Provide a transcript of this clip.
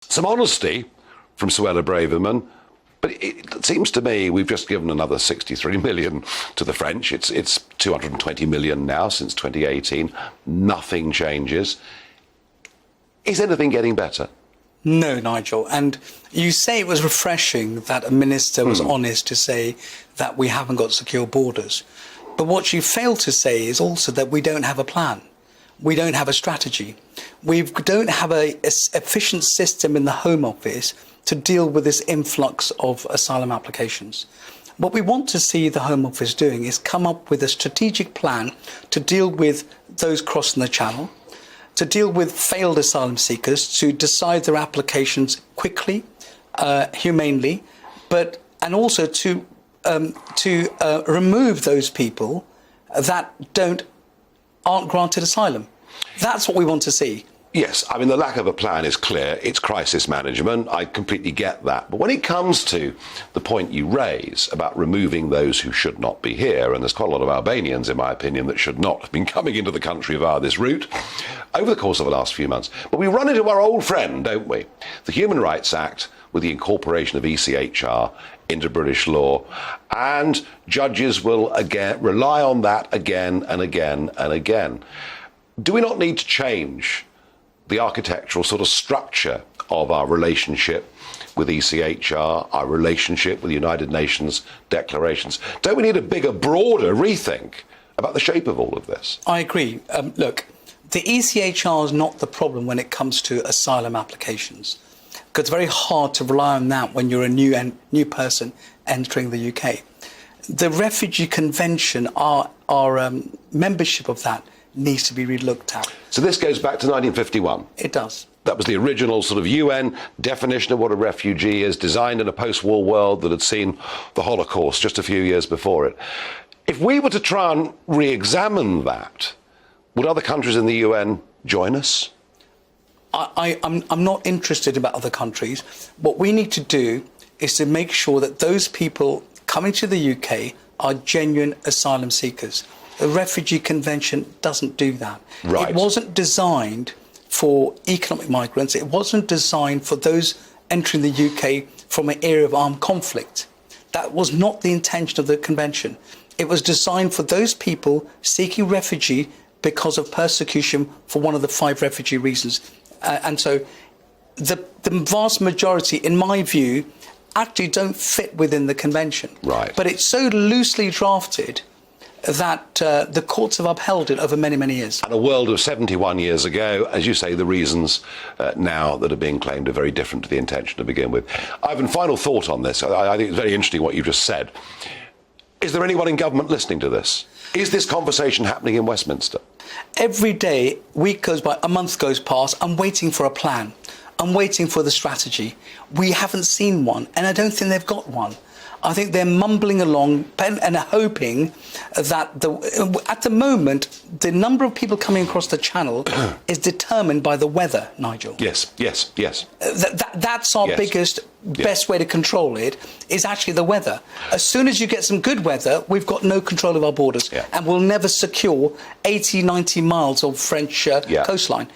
Some honesty from Suella Braverman, but it seems to me we've just given another 63 million to the French. It's 220 million now since 2018. Nothing changes. Is anything getting better? No, Nigel. And you say it was refreshing that a minister was honest to say that we haven't got secure borders. But what you fail to say is also that we don't have a plan. We don't have a strategy. We don't have an efficient system in the Home Office to deal with this influx of asylum applications. What we want to see the Home Office doing is come up with a strategic plan to deal with those crossing the Channel, to deal with failed asylum seekers, to decide their applications quickly, humanely, and also to remove those people that aren't granted asylum. That's what we want to see. Yes, I mean, the lack of a plan is clear. It's crisis management. I completely get that. But when it comes to the point you raise about removing those who should not be here, and there's quite a lot of Albanians, in my opinion, that should not have been coming into the country via this route over the course of the last few months. But we run into our old friend, don't we? The Human Rights Act, with the incorporation of ECHR into British law, and judges will again rely on that again and again and again. Do we not need to change the architectural sort of structure of our relationship with ECHR, our relationship with the United Nations declarations? Don't we need a bigger, broader rethink about the shape of all of this? I agree. Look, the ECHR is not the problem when it comes to asylum applications, because it's very hard to rely on that when you're a new person entering the UK. The Refugee Convention, our membership of that, needs to be relooked at. So this goes back to 1951? It does. That was the original sort of UN definition of what a refugee is, designed in a post-war world that had seen the Holocaust just a few years before it. If we were to try and re-examine that, would other countries in the UN join us? I'm not interested about other countries. What we need to do is to make sure that those people coming to the UK are genuine asylum seekers. The Refugee Convention doesn't do that. Right. It wasn't designed for economic migrants. It wasn't designed for those entering the UK from an area of armed conflict. That was not the intention of the convention. It was designed for those people seeking refugee because of persecution for one of the 5 refugee reasons. And so the vast majority, in my view, actually don't fit within the convention. Right. But it's so loosely drafted that the courts have upheld it over many, many years. And a world of 71 years ago, as you say, the reasons now that are being claimed are very different to the intention to begin with. Ivan, final thought on this. I think it's very interesting what you just said. Is there anyone in government listening to this? Is this conversation happening in Westminster? Every day, week goes by, a month goes past, I'm waiting for a plan. I'm waiting for the strategy. We haven't seen one, and I don't think they've got one. I think they're mumbling along and hoping that at the moment, the number of people coming across the Channel is determined by the weather, Nigel. Yes. That's our biggest, best way to control it, is actually the weather. As soon as you get some good weather, we've got no control of our borders, and we'll never secure 80, 90 miles of French coastline.